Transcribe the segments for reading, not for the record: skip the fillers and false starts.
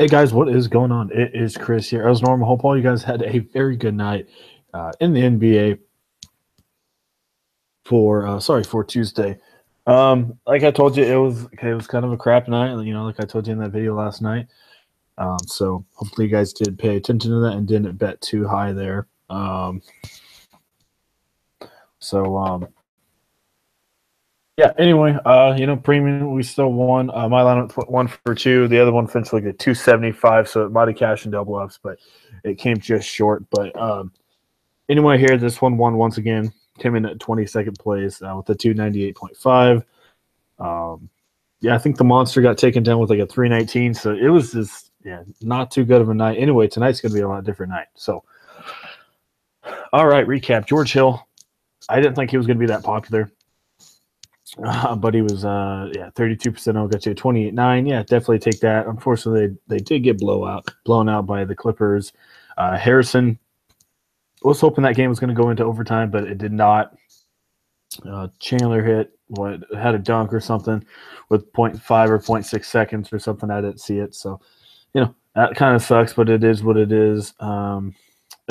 Hey guys, what is going on? It is Chris here. As normal, hope all you guys had a very good night in the NBA for Tuesday. Like I told you, it was kind of a crap night. Like I told you in that video last night. So hopefully you guys did pay attention to that and didn't bet too high there. So yeah. Anyway, premium we still won. My lineup went 1 for 2. The other one finished like a 275, so it might have cashed in double ups, but it came just short. But anyway, here this one won once again. Came in at 22nd place with a 298.5. Yeah, I think the monster got taken down with like a 319, so it was just not too good of a night. Anyway, tonight's gonna be a lot different night. So, all right, recap. George Hill. I didn't think he was gonna be that popular. But he was 32% owned, got you 28.9. Yeah, definitely take that. Unfortunately, they did get blown out by the Clippers. Harrison was hoping that game was going to go into overtime, but it did not. Chandler had a dunk or something with 0.5 or 0.6 seconds or something. I didn't see it, so that kind of sucks, but it is what it is.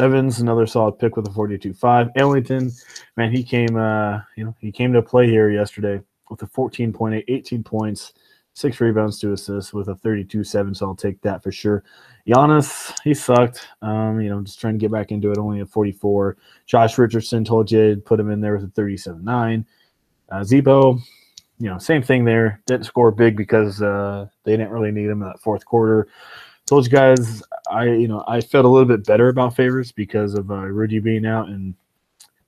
Evans, another solid pick with a 42.5. Ellington, man, he came to play here yesterday with a 14.8, 18 points, 6 rebounds, 2 assists with a 32.7. So I'll take that for sure. Giannis, he sucked. Just trying to get back into it. Only a 44. Josh Richardson told you to put him in there with a 37.9. Zebo, same thing there. Didn't score big because they didn't really need him in that fourth quarter. Told you guys I felt a little bit better about Favors because of Rudy being out and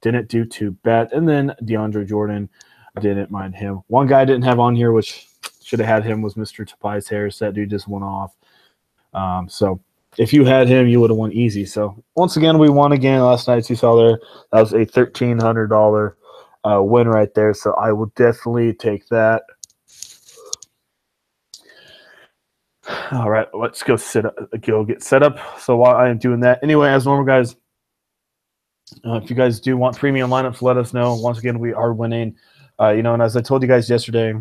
didn't do too bad. And then DeAndre Jordan, didn't mind him. One guy I didn't have on here, which should have had him, was Mr. Tobias Harris. That dude just went off. So if you had him, you would have won easy. So once again, we won again last night. As you saw there, that was a $1,300 win right there. So I will definitely take that. All right, let's go get set up. So while I am doing that, anyway, as normal, guys, if you guys do want premium lineups, let us know. Once again, we are winning. And as I told you guys yesterday,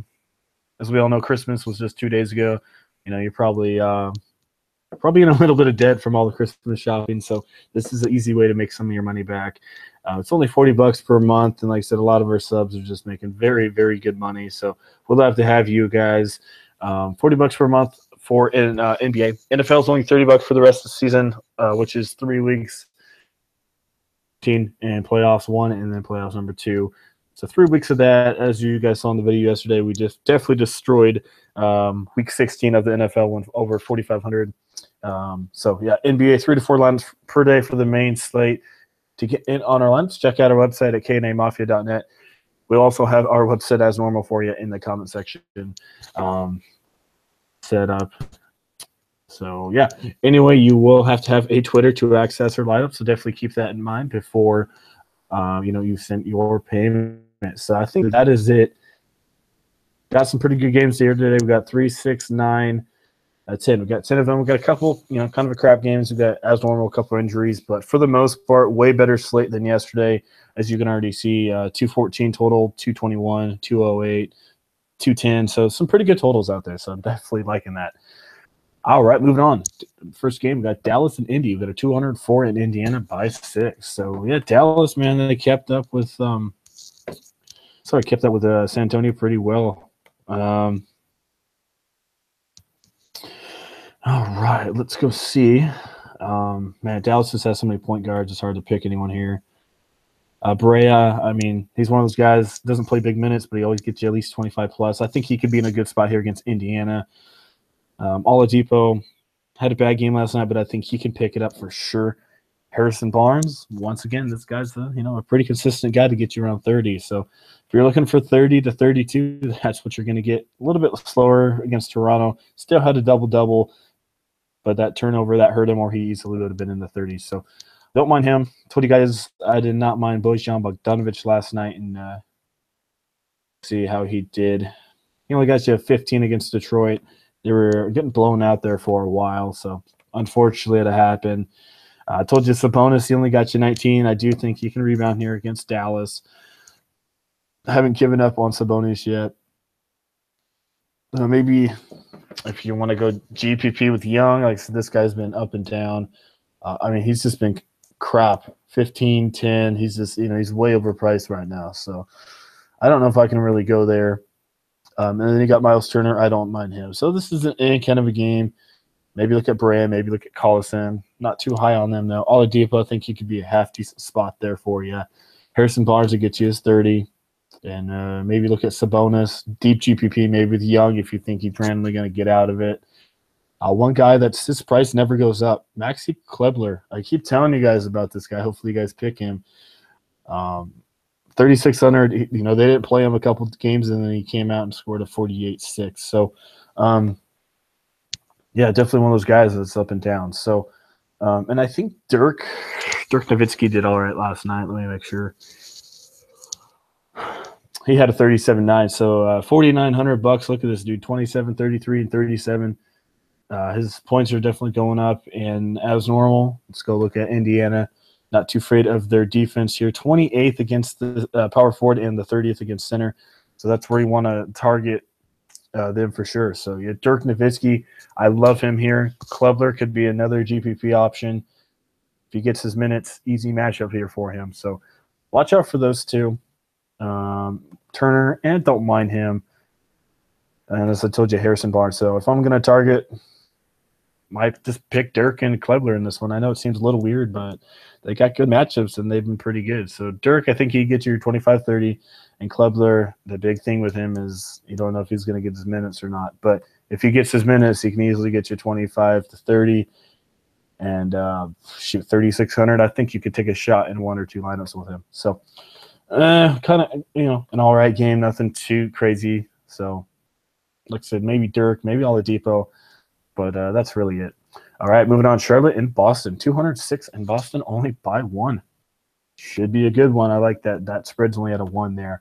as we all know, Christmas was just 2 days ago. You're probably in a little bit of debt from all the Christmas shopping. So this is an easy way to make some of your money back. It's only $40 per month, and like I said, a lot of our subs are just making very, very good money. So we'd love to have you guys. $40 per month for in NBA. NFL is only $30 for the rest of the season, which is 3 weeks. And playoffs 1, and then playoffs number 2. So 3 weeks of that. As you guys saw in the video yesterday, we just definitely destroyed week 16 of the NFL, went over 4,500. So yeah, NBA 3 to 4 lines per day for the main slate. To get in on our lines, check out our website at knamafia.net. We'll also have our website as normal for you in the comment section set up. So yeah. Anyway, you will have to have a Twitter to access our lineup, so definitely keep that in mind before you send your payment. So I think that is it. Got some pretty good games here today. We got 3, 6, 9, 10. We got 10 of them. We got a couple, kind of a crap games. We got, as normal, a couple injuries, but for the most part, way better slate than yesterday. As you can already see, 214 total, 221, 208, 210. So some pretty good totals out there. So I'm definitely liking that. All right, moving on. First game, we got Dallas and Indy. We got a 204 in Indiana by 6. So yeah, Dallas, man, they kept up with San Antonio pretty well. All right, let's go see. Man, Dallas just has so many point guards. It's hard to pick anyone here. Brea, I mean, he's one of those guys, doesn't play big minutes, but he always gets you at least 25 plus. I think he could be in a good spot here against Indiana. Oladipo had a bad game last night, but I think he can pick it up for sure. Harrison Barnes, once again, this guy's a pretty consistent guy to get you around 30. So if you're looking for 30 to 32, that's what you're going to get. A little bit slower against Toronto. Still had a double-double, but that turnover, that hurt him, or he easily would have been in the 30s. So don't mind him. Told you guys I did not mind Bojan Bogdanovic last night, and see how he did. He only got you a 15 against Detroit. They were getting blown out there for a while, so unfortunately it happened. I told you Sabonis, he only got you 19. I do think he can rebound here against Dallas. I haven't given up on Sabonis yet. Maybe If you want to go GPP with Young, like so this guy's been up and down. I mean, he's just been crap. 15, 10. He's just, he's way overpriced right now. So I don't know if I can really go there. And then you got Miles Turner. I don't mind him. So this is any kind of a game. Maybe look at Brand. Maybe look at Collison. Not too high on them, though. Oladipo, I think he could be a half-decent spot there for you. Harrison Barnes will get you his 30. And maybe look at Sabonis. Deep GPP, maybe with Young if you think he's randomly going to get out of it. One guy that's his price never goes up, Maxi Kleber. I keep telling you guys about this guy. Hopefully you guys pick him. 3,600. They didn't play him a couple of games, and then he came out and scored a 48-6. So, yeah, definitely one of those guys that's up and down. So, and I think Dirk Nowitzki did all right last night. Let me make sure. He had a 37.9. So, $4,900. Look at this dude, 27, 33, and 37. His points are definitely going up, and as normal, let's go look at Indiana. Not too afraid of their defense here. 28th against the power forward and the 30th against center. So that's where you want to target them for sure. So yeah, Dirk Nowitzki, I love him here. Kleber could be another GPP option. If he gets his minutes, easy matchup here for him. So watch out for those two. Turner, and don't mind him. And as I told you, Harrison Barnes. So if I'm going to target, might just pick Dirk and Kleber in this one. I know it seems a little weird, but they got good matchups, and they've been pretty good. So Dirk, I think he gets your 25-30, and Kleber, the big thing with him is you don't know if he's going to get his minutes or not. But if he gets his minutes, he can easily get you 25 to 30 and shoot 3,600. I think you could take a shot in one or two lineups with him. So kind of, an all right game, nothing too crazy. So like I said, maybe Dirk, maybe Oladipo. But that's really it. All right, moving on. Charlotte and Boston. 206 and Boston only by 1. Should be a good one. I like that. That spread's only at a 1 there.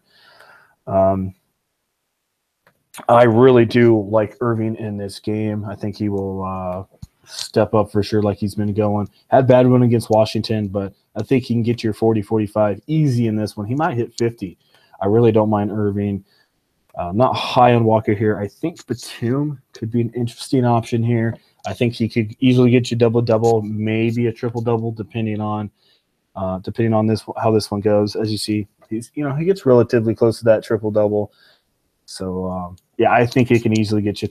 I really do like Irving in this game. I think he will step up for sure like he's been going. Had a bad one against Washington, but I think he can get your 40, 45 easy in this one. He might hit 50. I really don't mind Irving. Not high on Walker here. I think Batum could be an interesting option here. I think he could easily get you double-double, maybe a triple-double, depending on this how this one goes. As you see, he gets relatively close to that triple-double. So yeah, I think he can easily get you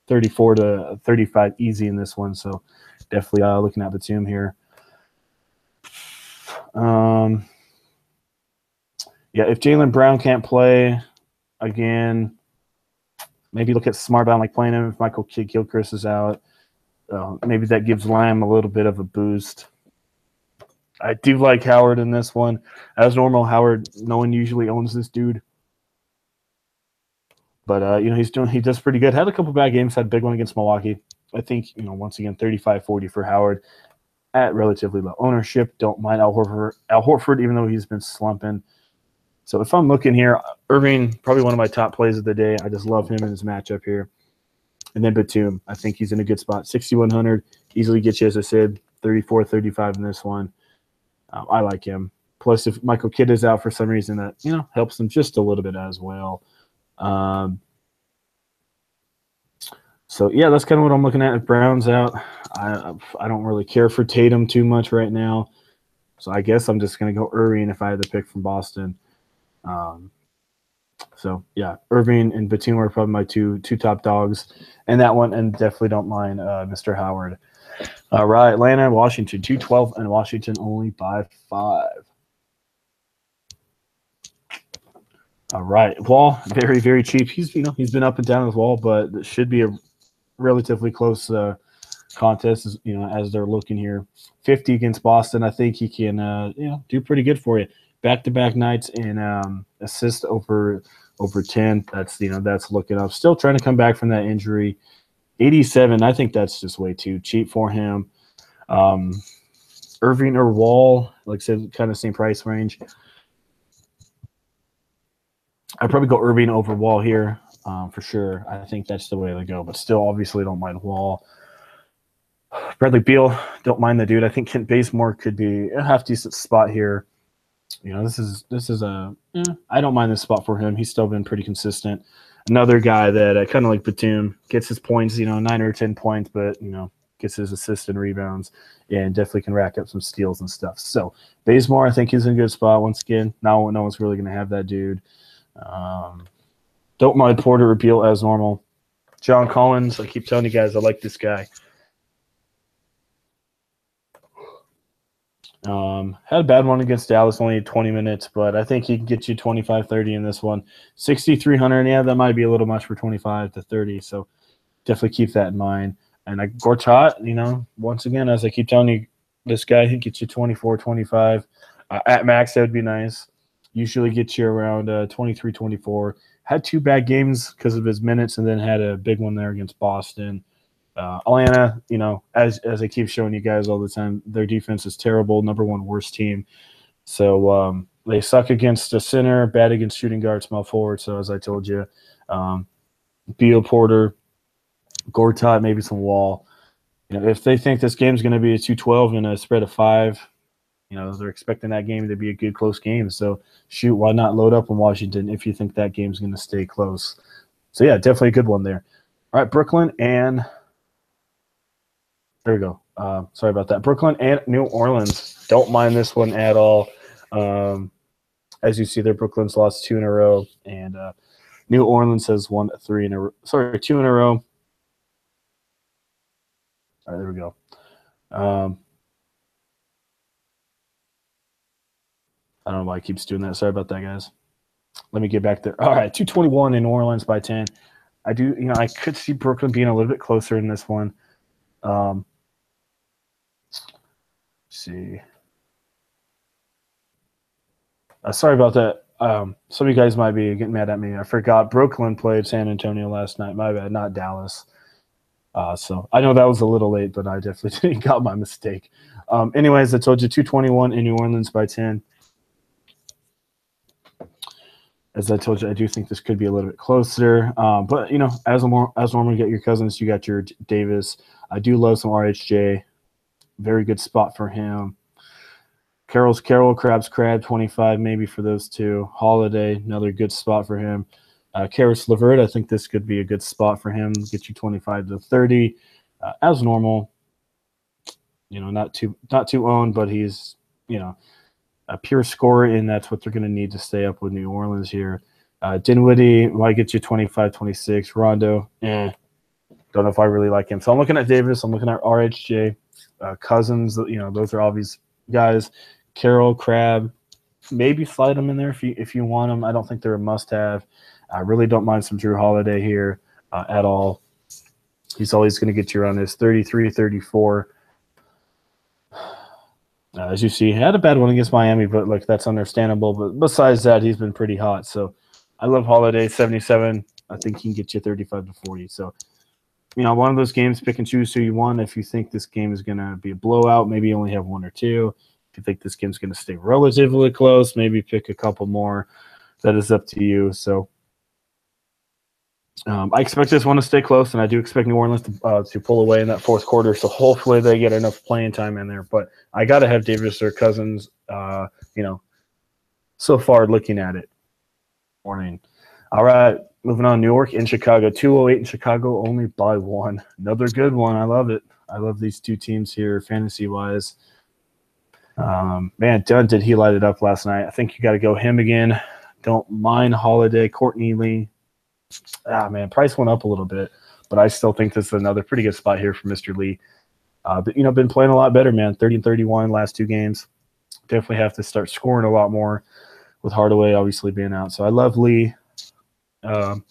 34 to 35 easy in this one. So definitely looking at Batum here. Yeah, if Jaylen Brown can't play. Again, maybe look at Smartbound like playing him if Michael Kidd-Gilchrist is out. Maybe that gives Lamb a little bit of a boost. I do like Howard in this one. As normal, Howard, no one usually owns this dude. But, he does pretty good. Had a couple bad games. Had a big one against Milwaukee. I think, once again, 35-40 for Howard at relatively low ownership. Don't mind Al Horford, even though he's been slumping. So if I'm looking here, Irving, probably one of my top plays of the day. I just love him in his matchup here. And then Batum, I think he's in a good spot. 6,100, easily gets you, as I said, 34, 35 in this one. I like him. Plus, if Michael Kidd is out for some reason, that, helps him just a little bit as well. So, yeah, that's kind of what I'm looking at. If Brown's out, I don't really care for Tatum too much right now. So I guess I'm just going to go Irving if I had to pick from Boston. So yeah, Irving and Batum are probably my two top dogs and that one, and definitely don't mind Mr. Howard. All right, Atlanta and Washington, 212 and Washington only by 5. All right, Wall, very, very cheap. He's been up and down with Wall, but it should be a relatively close contest, as they're looking here. 50 against Boston, I think he can do pretty good for you. Back-to-back nights and assist over 10. That's looking up. Still trying to come back from that injury. 87, I think that's just way too cheap for him. Irving or Wall, like I said, kind of same price range. I'd probably go Irving over Wall here for sure. I think that's the way to go, but still obviously don't mind Wall. Bradley Beal, don't mind the dude. I think Kent Bazemore could be a half-decent spot here. This is I don't mind this spot for him. He's still been pretty consistent. another guy that kind of like Batum gets his points, 9 or 10 points, but gets his assists and rebounds, and definitely can rack up some steals and stuff. So Bazemore, I think, is in a good spot once again. Now no one's really going to have that dude. Don't mind Porter or Beal as normal. John Collins, I keep telling you guys, I like this guy. Had a bad one against Dallas, only 20 minutes, but I think he can get you 25, 30 in this one. 6,300, yeah, that might be a little much for 25 to 30, so definitely keep that in mind. And Gortat, once again, as I keep telling you, this guy, he gets you 24, 25. At max, that would be nice. Usually gets you around 23, 24. Had 2 bad games because of his minutes, and then had a big one there against Boston. Atlanta, as I keep showing you guys all the time, their defense is terrible, number 1 worst team. So they suck against the center, bad against shooting guard, small forward. So as I told you, Beal, Porter, Gortat, maybe some Wall. If they think this game's going to be a 2-12 and a spread of 5, they're expecting that game to be a good close game. So shoot, why not load up in Washington if you think that game's going to stay close? So yeah, definitely a good one there. All right, Brooklyn and there we go. Sorry about that. Brooklyn and New Orleans. Don't mind this one at all. As you see there, Brooklyn's lost 2 in a row, and New Orleans has won 2 in a row. All right, there we go. I don't know why it keeps doing that. Sorry about that, guys. Let me get back there. All right, 221 in New Orleans by 10. I could see Brooklyn being a little bit closer in this one. Let's see. Sorry about that. Some of you guys might be getting mad at me. I forgot Brooklyn played San Antonio last night. My bad, not Dallas. So I know that was a little late, but I definitely got my mistake. Anyways, I told you 221 in New Orleans by 10. As I told you, I do think this could be a little bit closer. But, as normal, you get your Cousins, you got your Davis. I do love some RHJ. Very good spot for him. Carroll's Carroll, Crab's Crab, 25 maybe for those two. Holiday, another good spot for him. Karis LeVert, I think this could be a good spot for him. Get you 25 to 30. As normal, not too owned, but he's, a pure scorer, and that's what they're going to need to stay up with New Orleans here. Dinwiddie might get you 25, 26. Rondo, don't know if I really like him. So I'm looking at Davis. I'm looking at RHJ. Cousins, those are obvious guys. Carroll, Crab, maybe slide them in there if you want them. I don't think they're a must-have. I really don't mind some Drew Holiday here at all. He's always going to get you around this 33, 34. As you see, he had a bad one against Miami, but look, that's understandable. But besides that, he's been pretty hot. So I love Holiday, 77. I think he can get you 35 to 40. So, one of those games, pick and choose who you want. If you think this game is going to be a blowout, maybe you only have 1 or 2. If you think this game's going to stay relatively close, maybe pick a couple more. That is up to you. So I expect this one to stay close, and I do expect New Orleans to pull away in that fourth quarter. So hopefully they get enough playing time in there. But I got to have Davis or Cousins, so far looking at it. Morning. All right, moving on. New York and Chicago. 208 in Chicago, only by 1. Another good one. I love it. I love these two teams here fantasy-wise. Man, Dunn, did he light it up last night. I think you got to go him again. Don't mind Holiday, Courtney Lee. Man, price went up a little bit, but I still think this is another pretty good spot here for Mr. Lee. But, been playing a lot better, man. 30 and 31 last 2 games. Definitely have to start scoring a lot more with Hardaway obviously being out. So I love Lee. Denzel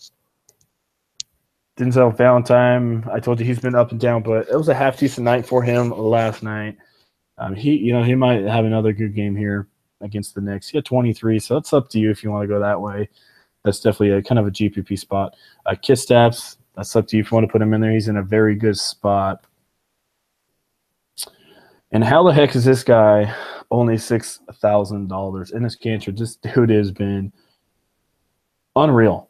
Valentine, I told you he's been up and down, but it was a half-decent night for him last night. He might have another good game here against the Knicks. He had 23, so it's up to you if you want to go that way. That's definitely a kind of a GPP spot. Kristaps, that's up to you if you want to put him in there. He's in a very good spot. And how the heck is this guy only $6,000? Enes Kanter, this dude has been unreal.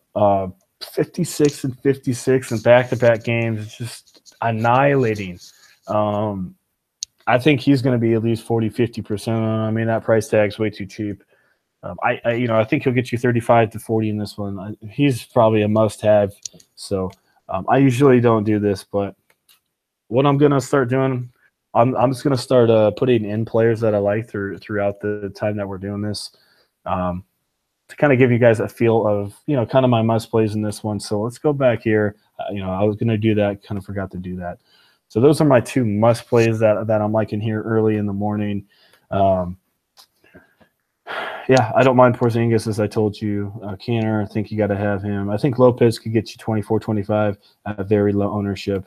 56 and 56 in back-to-back games. It's just annihilating. I think he's going to be at least 40, 50% on. I mean, that price tag's way too cheap. I think he'll get you 35 to 40 in this one. He's probably a must-have. So I usually don't do this, but what I'm gonna start doing, I'm just gonna start putting in players that I like throughout the time that we're doing this, to kind of give you guys a feel of kind of my must plays in this one. So let's go back here. I was gonna do that, kind of forgot to do that. So those are my two must plays that I'm liking here early in the morning. Yeah, I don't mind Porzingis, as I told you. Canner, I think you got to have him. I think Lopez could get you 24, 25 at a very low ownership.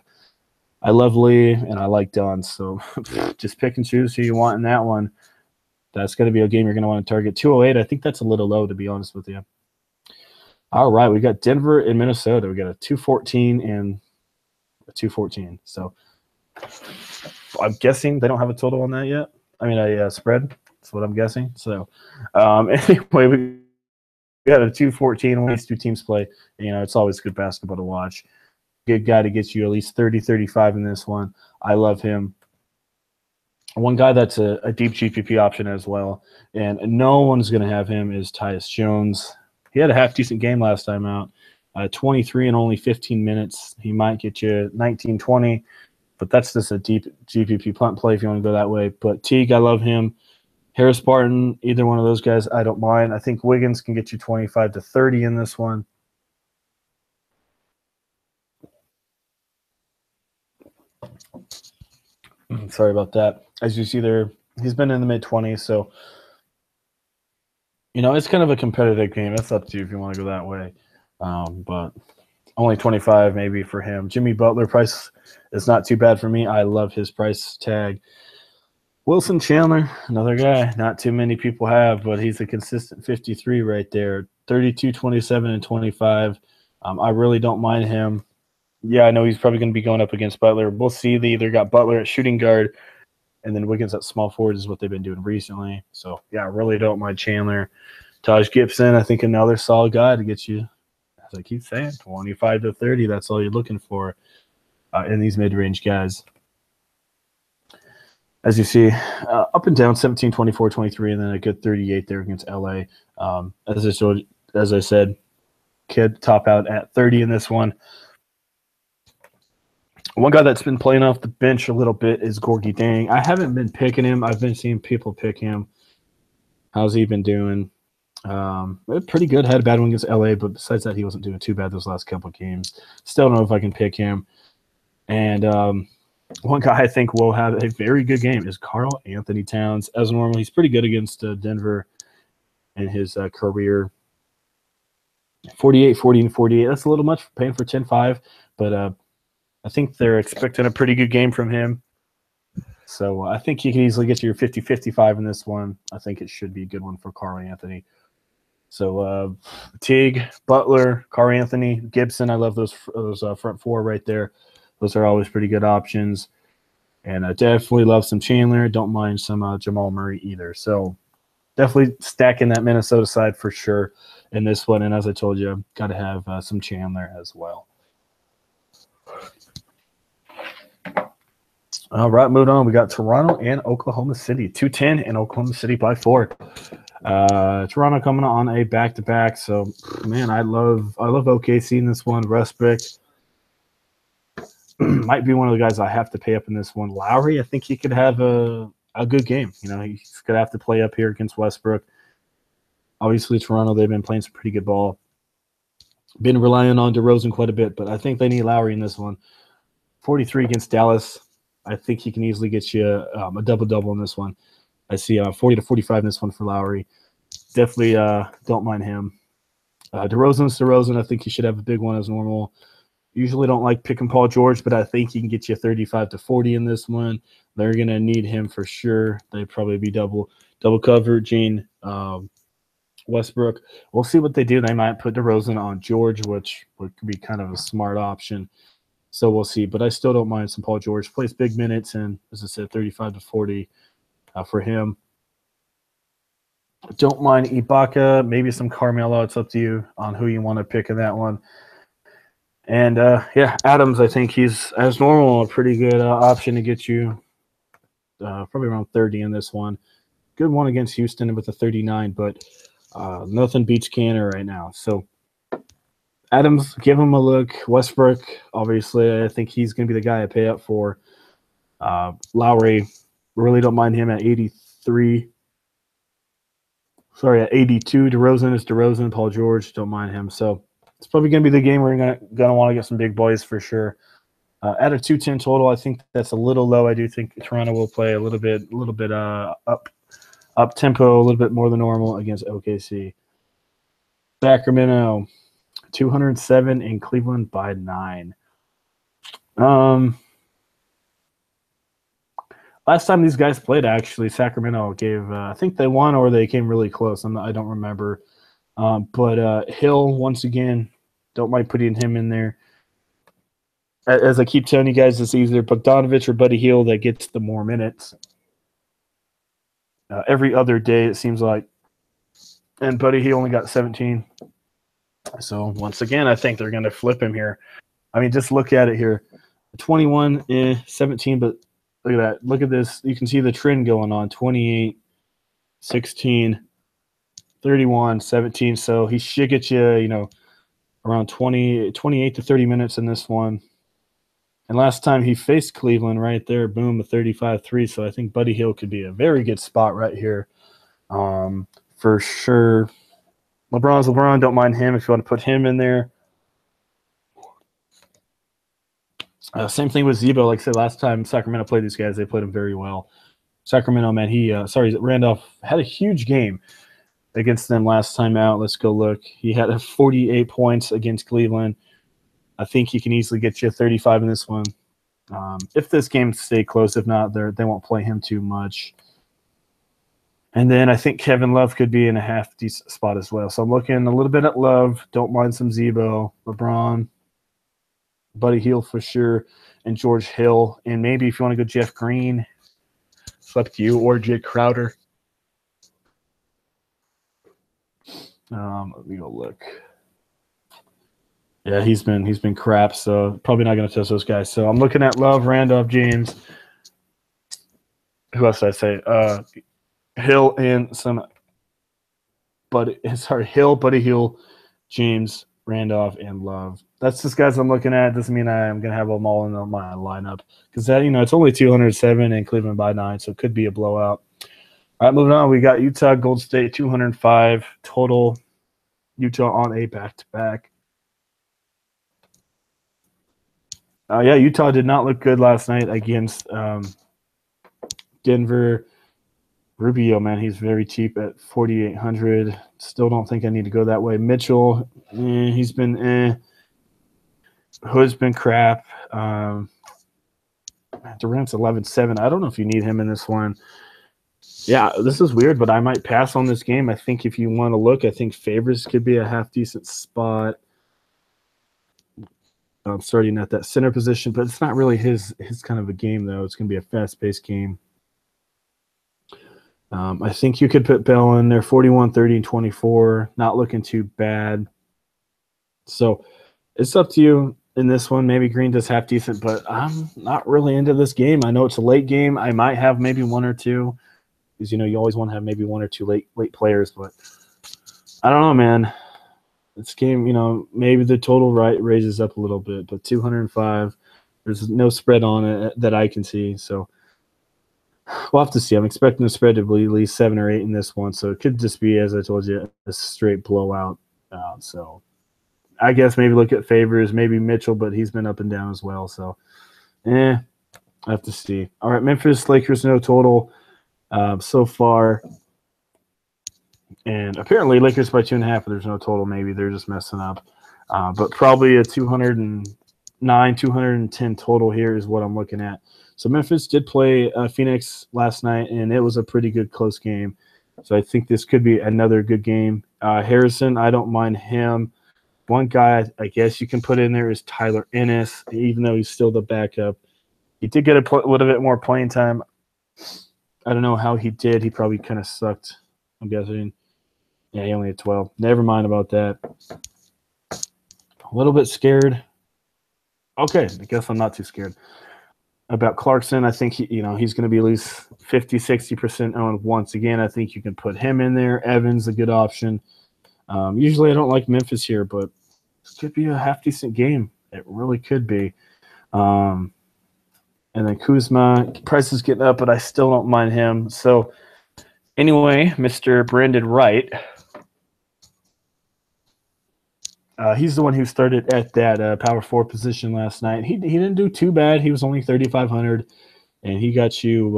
I love Lee, and I like Dunn. So just pick and choose who you want in that one. That's going to be a game you're going to want to target. 208, I think that's a little low, to be honest with you. All right, we got Denver and Minnesota. We got a 214 and a 214. So I'm guessing they don't have a total on that yet. I mean, a spread. That's what I'm guessing. So anyway, we got a 214 when these two teams play. It's always good basketball to watch. Good guy to get you at least 30, 35 in this one. I love him. One guy that's a deep GPP option as well, and no one's going to have him, is Tyus Jones. He had a half-decent game last time out. 23 in only 15 minutes. He might get you 19, 20, but that's just a deep GPP punt play if you want to go that way. But Teague, I love him. Harris Barton, either one of those guys, I don't mind. I think Wiggins can get you 25 to 30 in this one. Sorry about that. As you see there, he's been in the mid-20s, so it's kind of a competitive game. It's up to you if you want to go that way. But only 25 maybe for him. Jimmy Butler price is not too bad for me. I love his price tag. Wilson Chandler, another guy not too many people have, but he's a consistent 53 right there. 32, 27, and 25. I really don't mind him. Yeah, I know he's probably going to be going up against Butler. We'll see. They either got Butler at shooting guard and then Wiggins at small forward is what they've been doing recently. So, yeah, I really don't mind Chandler. Taj Gibson, I think another solid guy to get you, as I keep saying, 25 to 30. That's all you're looking for in these mid-range guys. As you see, up and down, 17, 24, 23, and then a good 38 there against LA. As I said, Kid top out at 30 in this one. One guy that's been playing off the bench a little bit is Gorgie Dang. I haven't been picking him. I've been seeing people pick him. How's he been doing? Pretty good. Had a bad one against LA, but besides that, he wasn't doing too bad those last couple of games. Still don't know if I can pick him. And one guy I think will have a very good game is Karl Anthony Towns. As normal, he's pretty good against Denver in his career. 48, 40, and 48. That's a little much for paying for 10-5, but I think they're expecting a pretty good game from him. So I think you can easily get to your 50-55 in this one. I think it should be a good one for Karl Anthony. So Teague, Butler, Karl Anthony, Gibson. I love those front four right there. Those are always pretty good options. And I definitely love some Chandler. Don't mind some Jamal Murray either. So definitely stacking that Minnesota side for sure in this one. And as I told you, got to have some Chandler as well. All right, moving on. We got Toronto and Oklahoma City. 210 and Oklahoma City by 4. Toronto coming on a back-to-back. So, man, I love OKC in this one. Westbrook might be one of the guys I have to pay up in this one. Lowry, I think he could have a good game. He's going to have to play up here against Westbrook. Obviously, Toronto, they've been playing some pretty good ball. Been relying on DeRozan quite a bit, but I think they need Lowry in this one. 43 against Dallas. I think he can easily get you a double-double in this one. I see 40 to 45 in this one for Lowry. Definitely don't mind him. DeRozan's DeRozan. I think he should have a big one as normal. Usually don't like picking Paul George, but I think he can get you 35 to 40 in this one. They're going to need him for sure. They'd probably be double coveraging Westbrook. We'll see what they do. They might put DeRozan on George, which would be kind of a smart option. So we'll see. But I still don't mind some Paul George. Plays big minutes, and as I said, 35 to 40 for him. Don't mind Ibaka, maybe some Carmelo. It's up to you on who you want to pick in that one. And, Adams, I think he's, as normal, a pretty good option to get you probably around 30 in this one. Good one against Houston with a 39, but Nothing beats Canner right now. So Adams, give him a look. Westbrook, obviously, I think he's going to be the guy I pay up for. Lowry, really don't mind him at 83. Sorry, at 82. DeRozan is DeRozan. Paul George, don't mind him. So it's probably going to be the game where you're going to want to get some big boys for sure. At a 210 total, I think that's a little low. I do think Toronto will play a little bit up tempo, a little bit more than normal against OKC. Sacramento, 207 in Cleveland by 9. Last time these guys played, actually, Sacramento gave, I think they won or they came really close. I don't remember. But Hill, once again, don't mind putting him in there. As I keep telling you guys, it's either Bogdanovich or Buddy Hield that gets the more minutes. Every other day, it seems like. And Buddy Hield only got 17. So, once again, I think they're going to flip him here. I mean, just look at it here. 21, 17, but look at that. Look at this. You can see the trend going on. 28, 16, 31, 17. So, he should get you, around 28 to 30 minutes in this one. And last time he faced Cleveland right there, boom, a 35-3. So I think Buddy Hield could be a very good spot right here for sure. LeBron's LeBron. Don't mind him if you want to put him in there. Same thing with Zebo. Like I said, last time Sacramento played these guys, they played him very well. Sacramento, man, Randolph had a huge game against them last time out. Let's go look. He had 48 points against Cleveland. I think he can easily get you 35 in this one. If this game stay close, if not, they won't play him too much. And then I think Kevin Love could be in a half decent spot as well. So I'm looking a little bit at Love. Don't mind some Zebo, LeBron, Buddy Hield for sure, and George Hill. And maybe if you want to go Jeff Green, it's up to you, or Jay Crowder. Let me go look. Yeah, he's been crap, so probably not going to touch those guys. So I'm looking at Love, Randolph, James. Who else did I say? Hill and some. Hill, Buddy Hield, James, Randolph, and Love. That's just guys I'm looking at. Doesn't mean I'm going to have them all in my lineup because that it's only 207 and Cleveland by 9, so it could be a blowout. All right, moving on. We got Utah, Golden State, 205 total. Utah on a back-to-back. Utah did not look good last night against Denver. Rubio, man, he's very cheap at 4,800. Still don't think I need to go that way. Mitchell, he's been Hood's been crap. Durant's 11-7. I don't know if you need him in this one. Yeah, this is weird, but I might pass on this game. I think if you want to look, I think Favors could be a half-decent spot. Starting at that center position, but it's not really his kind of a game, though. It's going to be a fast-paced game. I think you could put Bell in there, 41, 30, and 24. Not looking too bad. So it's up to you in this one. Maybe Green does half decent, but I'm not really into this game. I know it's a late game. I might have maybe one or two because, you always want to have maybe one or two late players, but I don't know, man. This game, maybe the total raises up a little bit, but 205, there's no spread on it that I can see. So we'll have to see. I'm expecting the spread to be at least 7 or 8 in this one. So it could just be, as I told you, a straight blowout. So I guess maybe look at Favors, maybe Mitchell, but he's been up and down as well. So, I have to see. All right, Memphis, Lakers, no total so far. And apparently Lakers by 2.5, but there's no total. Maybe they're just messing up. But probably a 209, 210 total here is what I'm looking at. So Memphis did play Phoenix last night, and it was a pretty good close game. So I think this could be another good game. Harrison, I don't mind him. One guy I guess you can put in there is Tyler Ennis, even though he's still the backup. He did get a little bit more playing time. I don't know how he did. He probably kind of sucked, I'm guessing. Yeah, he only had 12. Never mind about that. A little bit scared. Okay, I guess I'm not too scared. about Clarkson. I think he's going to be at least 50-60% owned once again. I think you can put him in there. Evans a good option. Usually I don't like Memphis here, but it could be a half decent game. It really could be. And then Kuzma, price is getting up, but I still don't mind him. So anyway, Mr. Brandon Wright. He's the one who started at that power forward position last night. He didn't do too bad. He was only 3,500, and he got you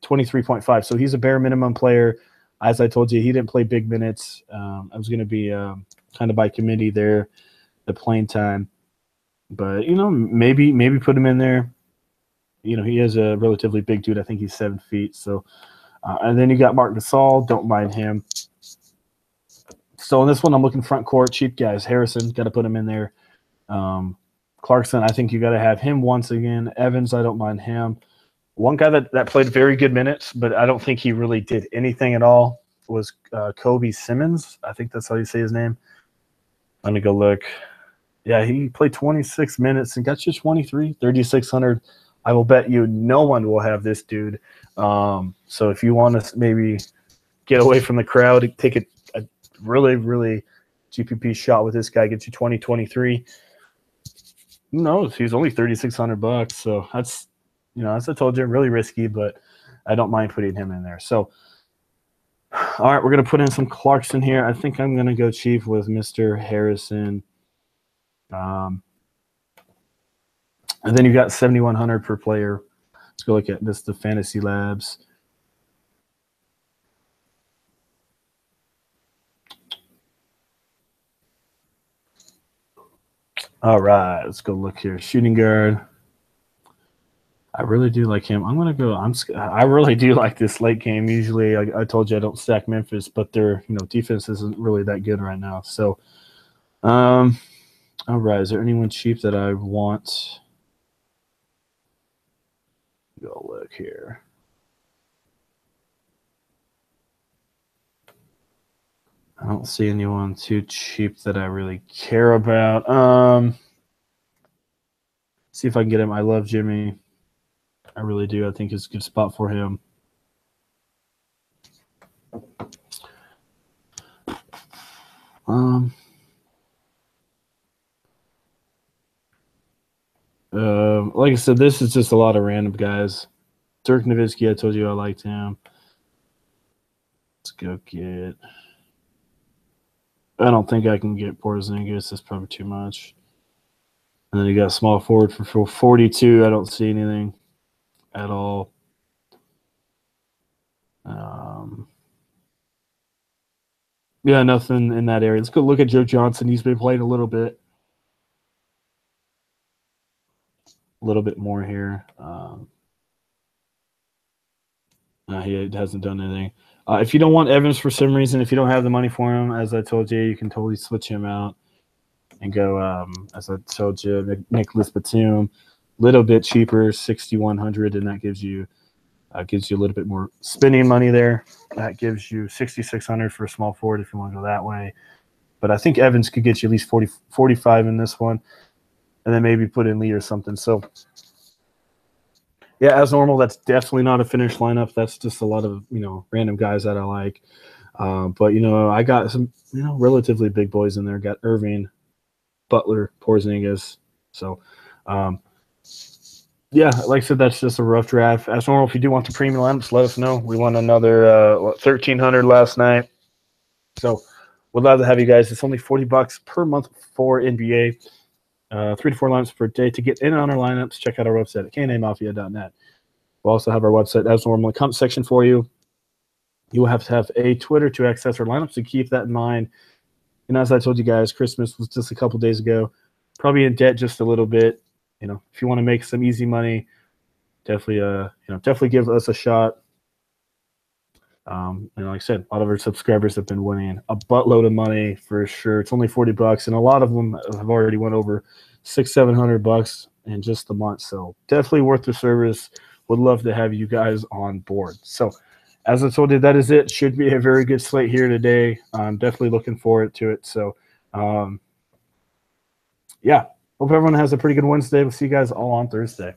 23.5. So he's a bare minimum player. As I told you, he didn't play big minutes. I was going to be kind of by committee there, the playing time. But, maybe put him in there. He is a relatively big dude. I think he's 7 feet. So, and then you got Mark Gasol. Don't mind him. So in this one, I'm looking front court, cheap guys. Harrison, got to put him in there. Clarkson, I think you got to have him once again. Evans, I don't mind him. One guy that played very good minutes, but I don't think he really did anything at all, was Kobe Simmons. I think that's how you say his name. Let me go look. Yeah, he played 26 minutes and got you 3,600. I will bet you no one will have this dude. So if you want to maybe get away from the crowd, take a really, really GPP shot with this guy, gets you 23. Who knows? He's only $3,600. So that's, as I told you, really risky, but I don't mind putting him in there. So, all right, we're going to put in some Clarkson here. I think I'm going to go cheap with Mr. Harrison. And then you got 7,100 per player. Let's go look at this, the Fantasy Labs. All right, let's go look here. Shooting guard. I really do like him. I'm going to go. I really do like this late game. Usually, I told you I don't stack Memphis, but their defense isn't really that good right now. So, all right. Is there anyone cheap that I want? Go look here. I don't see anyone too cheap that I really care about. See if I can get him. I love Jimmy. I really do. I think it's a good spot for him. Like I said, this is just a lot of random guys. Dirk Nowitzki, I told you I liked him. Let's go get. I don't think I can get Porzingis. That's probably too much. And then you got small forward for 42. I don't see anything at all. Yeah, nothing in that area. Let's go look at Joe Johnson. He's been playing a little bit more here. He hasn't done anything. If you don't want Evans for some reason, if you don't have the money for him, as I told you, you can totally switch him out and go, as I told you, Nicholas Batum, little bit cheaper, 6,100, and that gives you a little bit more spending money there. That gives you 6,600 for a small forward if you want to go that way. But I think Evans could get you at least 45 in this one, and then maybe put in Lee or something. So, yeah, as normal, that's definitely not a finished lineup. That's just a lot of, random guys that I like. But, I got some, relatively big boys in there. Got Irving, Butler, Porzingis. So, yeah, like I said, that's just a rough draft. As normal, if you do want the premium lineups, let us know. We won another 1,300 last night. So, we'd love to have you guys. It's only $40 per month for NBA. 3 to 4 lineups per day. To get in on our lineups, check out our website at knamafia.net. We'll also have our website as normal comment section for you. You will have to have a Twitter to access our lineups, so keep that in mind. And as I told you guys, Christmas was just a couple days ago. Probably in debt just a little bit. If you want to make some easy money, definitely give us a shot. And like I said, a lot of our subscribers have been winning a buttload of money for sure. It's only $40, and a lot of them have already went over $600-700 in just a month. So definitely worth the service. Would love to have you guys on board. So as I told you, that is it. Should be a very good slate here today. I'm definitely looking forward to it. So, yeah, hope everyone has a pretty good Wednesday. We'll see you guys all on Thursday.